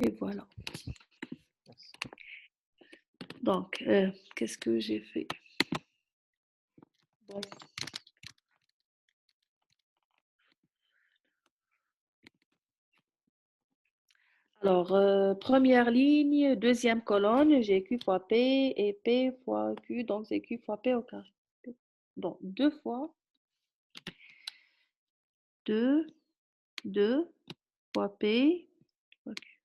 Et voilà. Donc, qu'est-ce que j'ai fait? Bon. Alors, première ligne, deuxième colonne, j'ai Q fois P et P fois Q, donc c'est Q fois P au carré. Donc, 2 fois 2, 2 fois P fois Q.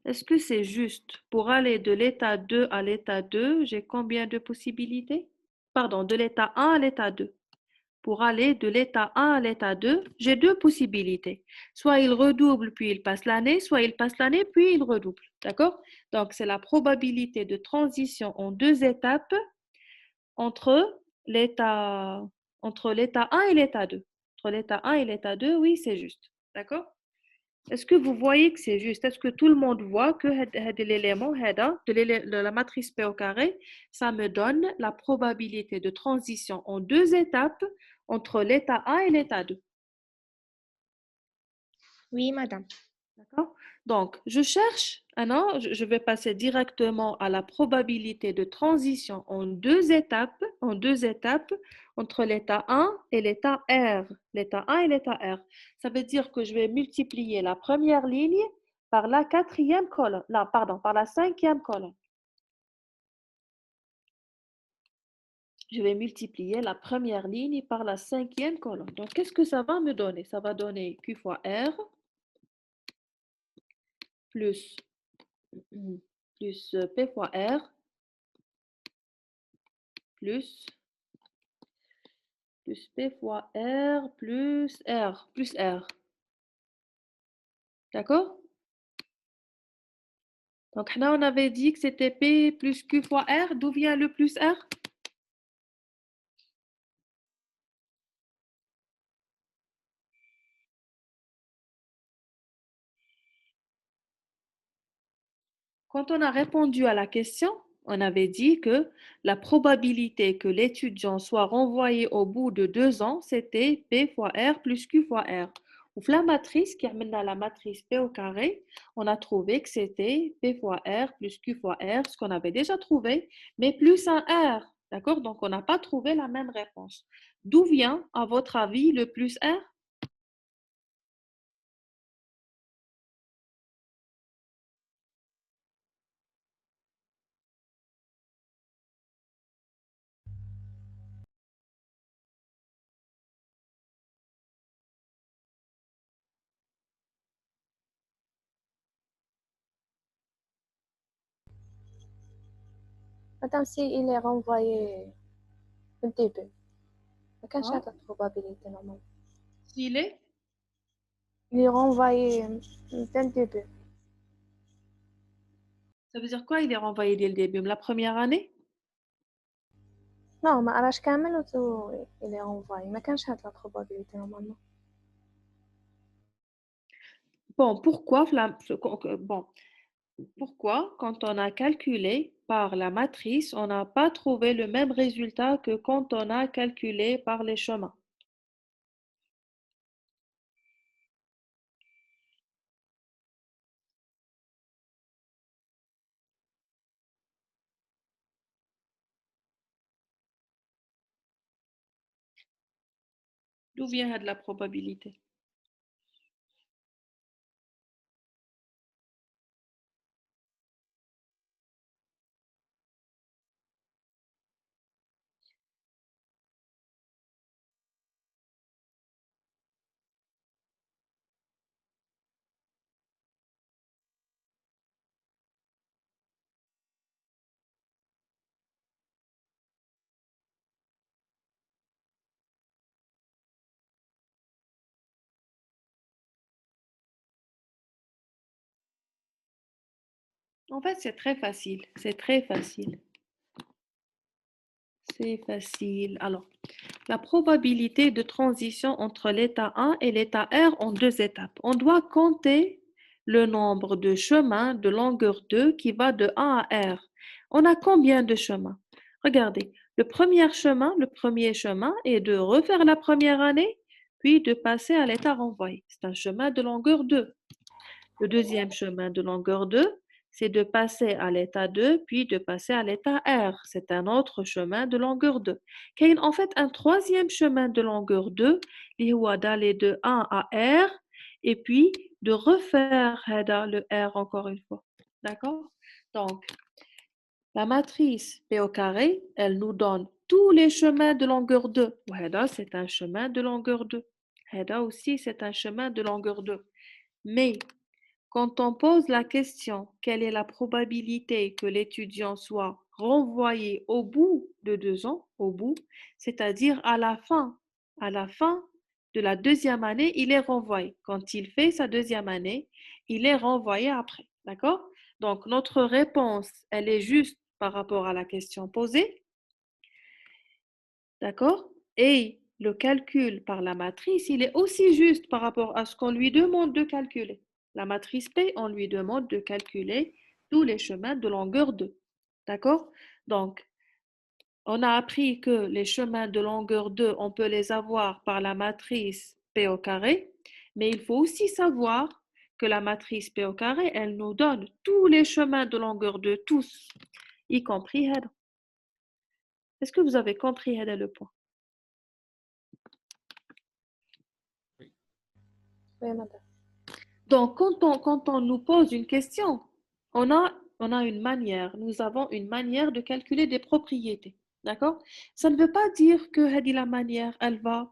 Est-ce que c'est juste? Pour aller de l'état 2 à l'état 2, j'ai combien de possibilités? Pardon, de l'état 1 à l'état 2. Pour aller de l'état 1 à l'état 2, j'ai deux possibilités. Soit il redouble puis il passe l'année, soit il passe l'année puis il redouble. D'accord? Donc, c'est la probabilité de transition en deux étapes entre l'état entre l'état 1 et l'état 2. Entre l'état 1 et l'état 2, oui, c'est juste. D'accord? Est-ce que vous voyez que c'est juste? Est-ce que tout le monde voit que l'élément de la matrice P au carré, ça me donne la probabilité de transition en deux étapes entre l'état 1 et l'état 2. Oui, madame. D'accord? Donc, je cherche, non, je vais passer directement à la probabilité de transition en deux étapes entre l'état 1 et l'état R. L'état 1 et l'état R. Ça veut dire que je vais multiplier la première ligne par la quatrième colonne. Non, pardon, par la cinquième colonne. Je vais multiplier la première ligne par la cinquième colonne. Donc, qu'est-ce que ça va me donner? Ça va donner Q fois R plus, plus P fois R plus P fois R plus R. D'accord? Donc là, on avait dit que c'était P plus Q fois R. D'où vient le plus R? Quand on a répondu à la question, on avait dit que la probabilité que l'étudiant soit renvoyé au bout de 2 ans, c'était P fois R plus Q fois R. Ou la matrice qui amène à la matrice P au carré, on a trouvé que c'était P fois R plus Q fois R, ce qu'on avait déjà trouvé, mais plus un R. D'accord? Donc, on n'a pas trouvé la même réponse. D'où vient, à votre avis, le plus R? Madame, s'il est renvoyé au début, quelle Hein? est la probabilité normalement? S'il est? Il est renvoyé dès le début. Ça veut dire quoi, il est renvoyé dès le début? La première année? Non, ما قراش كامل il est renvoyé. ما كانش هاد la probabilité normalement. Bon, bon, pourquoi, quand on a calculé par la matrice, on n'a pas trouvé le même résultat que quand on a calculé par les chemins? D'où vient de la probabilité? En fait, c'est très facile. C'est très facile. C'est facile. Alors, la probabilité de transition entre l'état 1 et l'état R en deux étapes. On doit compter le nombre de chemins de longueur 2 qui va de 1 à R. On a combien de chemins? Regardez, le premier chemin est de refaire la première année, puis de passer à l'état renvoyé. C'est un chemin de longueur 2. Le deuxième chemin de longueur 2, c'est de passer à l'état 2, puis de passer à l'état R. C'est un autre chemin de longueur 2. Il y a en fait un troisième chemin de longueur 2, qui est d'aller de 1 à R, et puis de refaire le R encore une fois. D'accord? Donc, la matrice P au carré, elle nous donne tous les chemins de longueur 2. C'est un chemin de longueur 2. Aussi, c'est un chemin de longueur 2. Mais quand on pose la question, quelle est la probabilité que l'étudiant soit renvoyé au bout de 2 ans, c'est-à-dire à la fin de la deuxième année, il est renvoyé. Quand il fait sa deuxième année, il est renvoyé après. D'accord? Donc, notre réponse, elle est juste par rapport à la question posée. D'accord? Et le calcul par la matrice, il est aussi juste par rapport à ce qu'on lui demande de calculer. La matrice P, on lui demande de calculer tous les chemins de longueur 2. D'accord? Donc, on a appris que les chemins de longueur 2, on peut les avoir par la matrice P au carré, mais il faut aussi savoir que la matrice P au carré, elle nous donne tous les chemins de longueur 2, tous, y compris Hada. Est-ce que vous avez compris Hada le point? Oui, madame. Donc, quand on nous pose une question, on a une manière, nous avons une manière de calculer des propriétés. D'accord? Ça ne veut pas dire que la manière, elle va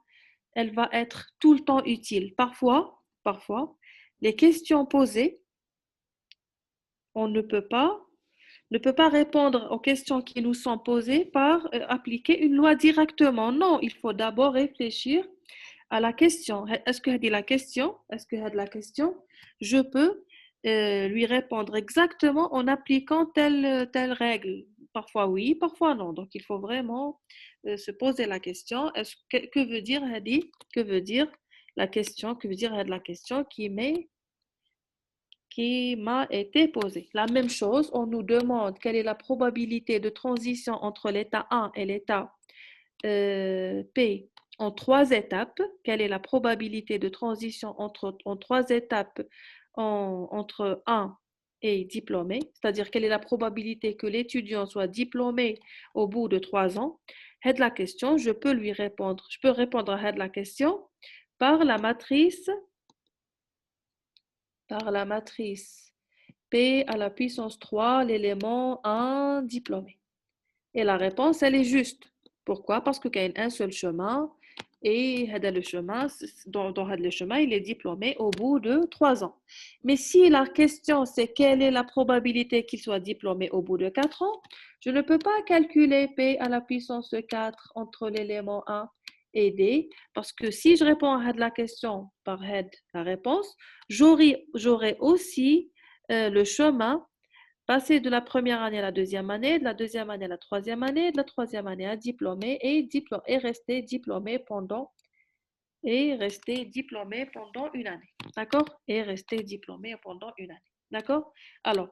être tout le temps utile. Parfois, les questions posées, on ne peut pas répondre aux questions qui nous sont posées par appliquer une loi directement. Non, il faut d'abord réfléchir à la question. Est-ce que la question, je peux lui répondre exactement en appliquant telle règle? Parfois oui, parfois non. Donc, il faut vraiment se poser la question. Que veut dire Hadi? Que veut dire la question? Que veut dire la question qui m'a été posée? La même chose, on nous demande quelle est la probabilité de transition entre l'état 1 et l'état P en 3 étapes. Quelle est la probabilité de transition en 3 étapes entre 1 et diplômé? C'est-à-dire quelle est la probabilité que l'étudiant soit diplômé au bout de 3 ans? Cette la question, je peux répondre à la question par la matrice P à la puissance 3, l'élément 1 diplômé. Et la réponse, elle est juste. Pourquoi? Parce qu'il y a un seul chemin et dans le chemin, il est diplômé au bout de 3 ans. Mais si la question, c'est quelle est la probabilité qu'il soit diplômé au bout de 4 ans, je ne peux pas calculer P à la puissance 4 entre l'élément 1 et D, parce que si je réponds à la question par la réponse, j'aurai aussi le chemin passer de la première année à la deuxième année, de la deuxième année à la troisième année, de la troisième année à diplômé et rester diplômé pendant une année. D'accord? Et rester diplômé pendant une année. D'accord? Alors,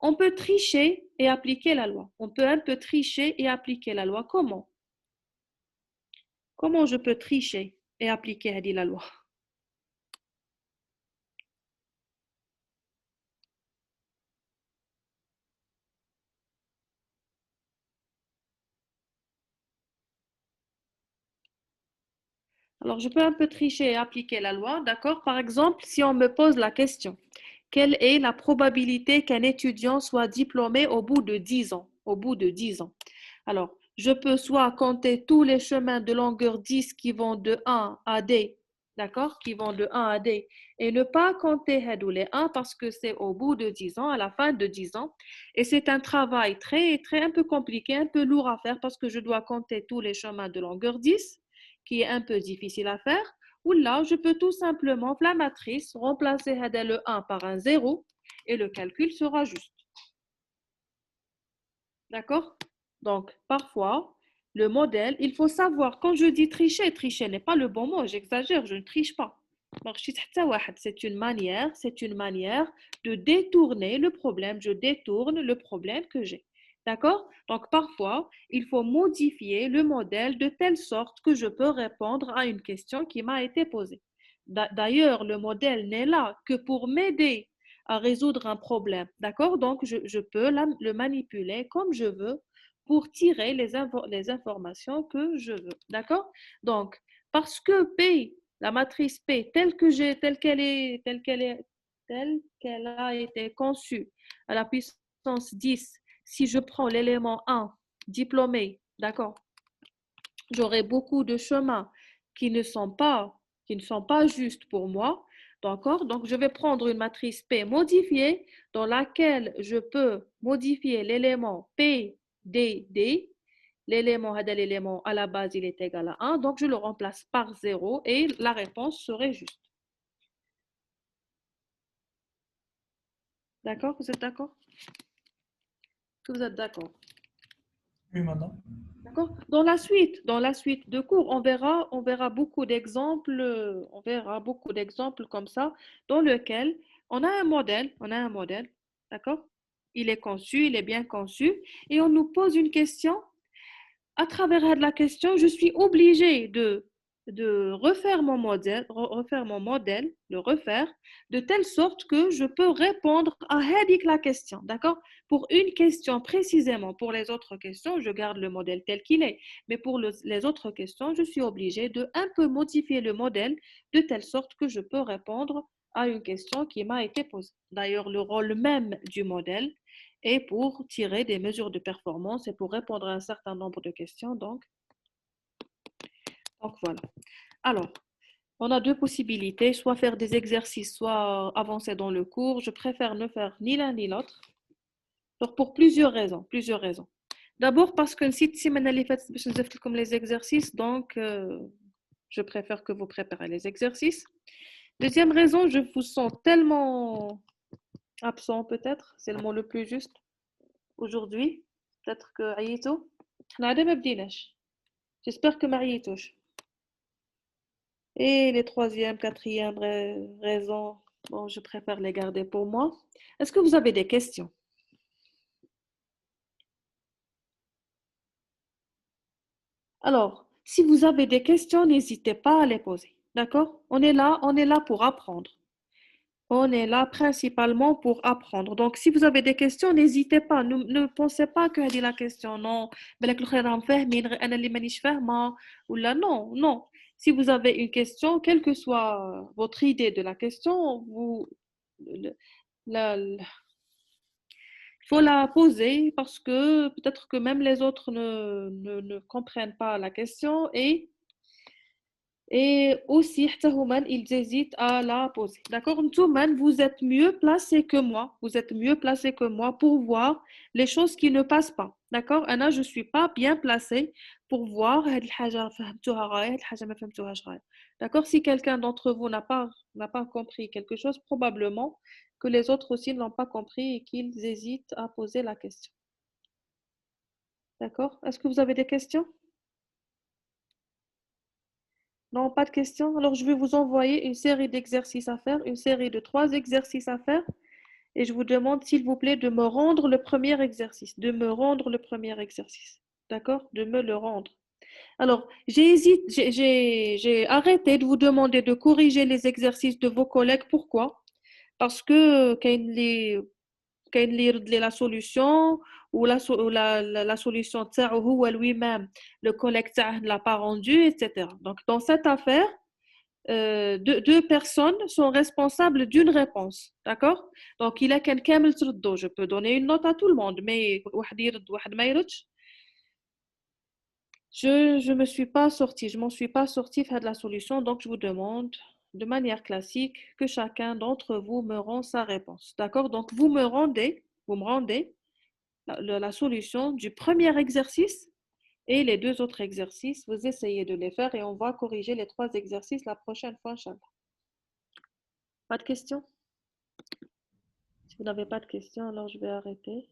on peut tricher et appliquer la loi. On peut un peu tricher et appliquer la loi. Comment? Comment je peux tricher et appliquer la loi? Alors, je peux un peu tricher et appliquer la loi, d'accord? Par exemple, si on me pose la question, quelle est la probabilité qu'un étudiant soit diplômé au bout de 10 ans? Au bout de 10 ans. Alors, je peux soit compter tous les chemins de longueur 10 qui vont de 1 à D, d'accord? Qui vont de 1 à D, et ne pas compter les 1 parce que c'est au bout de 10 ans, à la fin de 10 ans. Et c'est un travail un peu compliqué, un peu lourd à faire parce que je dois compter tous les chemins de longueur 10 qui est un peu difficile à faire, ou là, je peux tout simplement, la matrice, remplacer le 1 par un 0 et le calcul sera juste. D'accord? Donc, parfois, le modèle, il faut savoir, quand je dis tricher, tricher n'est pas le bon mot, j'exagère, je ne triche pas. C'est une manière de détourner le problème, je détourne le problème que j'ai. D'accord? Donc, parfois, il faut modifier le modèle de telle sorte que je peux répondre à une question qui m'a été posée. D'ailleurs, le modèle n'est là que pour m'aider à résoudre un problème. D'accord? Donc, je peux le manipuler comme je veux pour tirer les informations que je veux. D'accord? Donc, parce que P, la matrice P, telle qu'elle a été conçue à la puissance 10, si je prends l'élément 1, diplômé, d'accord, j'aurai beaucoup de chemins qui ne sont pas, justes pour moi. D'accord? Donc, je vais prendre une matrice P modifiée dans laquelle je peux modifier l'élément P, D, D. L'élément à la base, il est égal à 1. Donc, je le remplace par 0 et la réponse serait juste. D'accord? Vous êtes d'accord? Est-ce que vous êtes d'accord? Oui, madame. D'accord? Dans la suite de cours, on verra beaucoup d'exemples, comme ça, dans lequel on a un modèle, d'accord? Il est conçu, il est bien conçu, et on nous pose une question. À travers la question, je suis obligée de refaire mon modèle, le refaire, de telle sorte que je peux répondre à la question, d'accord? Pour une question précisément, pour les autres questions, je garde le modèle tel qu'il est, mais pour les autres questions, je suis obligée de un peu modifier le modèle de telle sorte que je peux répondre à une question qui m'a été posée. D'ailleurs, le rôle même du modèle est pour tirer des mesures de performance et pour répondre à un certain nombre de questions. Donc voilà. Alors, on a deux possibilités, soit faire des exercices, soit avancer dans le cours. Je préfère ne faire ni l'un ni l'autre. Donc, pour plusieurs raisons. D'abord, parce que si comme les exercices, donc je préfère que vous préparez les exercices. Deuxième raison, je vous sens tellement absent, peut-être, c'est le mot le plus juste aujourd'hui. Peut-être que عييتوا. احنا عادة ما بديناش. J'espère que Marie y touche. Et les troisième, quatrième raisons, bon, je préfère les garder pour moi. Est-ce que vous avez des questions? Alors, si vous avez des questions, n'hésitez pas à les poser. D'accord? On est là pour apprendre. On est là principalement pour apprendre. Donc, si vous avez des questions, n'hésitez pas. Ne pensez pas que c'est la question. Non, ou là, non, non. Si vous avez une question, quelle que soit votre idée de la question, il faut la poser parce que peut-être que même les autres ne comprennent pas la question et aussi, ils hésitent à la poser. D'accord? Vous êtes mieux placé que moi. Vous êtes mieux placé que moi pour voir les choses qui ne passent pas. D'accord? Anna, je ne suis pas bien placée pour voir d'accord? Si quelqu'un d'entre vous n'a pas compris quelque chose, probablement que les autres aussi ne l'ont pas compris et qu'ils hésitent à poser la question. D'accord? Est-ce que vous avez des questions? Non, pas de questions. Alors, je vais vous envoyer une série d'exercices à faire, une série de 3 exercices à faire. Et je vous demande, s'il vous plaît, de me rendre le premier exercice. D'accord? De me le rendre. Alors, j'ai arrêté de vous demander de corriger les exercices de vos collègues. Pourquoi? Parce que كاين اللي يرد لي لا سوليوشن ولا la solution تاعو هو lui-même le collègue تاعه ne l'a pas rendu, etc. Donc dans cette affaire, deux personnes sont responsables d'une réponse, d'accord? Donc il a كان كامل تردو, je peux donner une note à tout le monde, mais واحد يرد واحد ما يردش. Je m'en suis pas sortie faire de la solution, donc je vous demande de manière classique que chacun d'entre vous me rend sa réponse. D'accord? Donc vous me rendez la solution du premier exercice et les 2 autres exercices. Vous essayez de les faire et on va corriger les 3 exercices la prochaine fois, Inch'Allah. Pas de questions? Si vous n'avez pas de questions, alors je vais arrêter.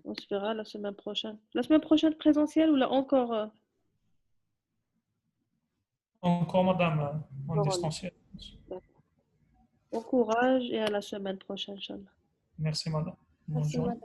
On se verra la semaine prochaine. La semaine prochaine présentielle ou là encore Encore, madame, en distanciel. Bon courage et à la semaine prochaine, Inch'Allah. Merci, madame. Bonne Merci, journée. madame.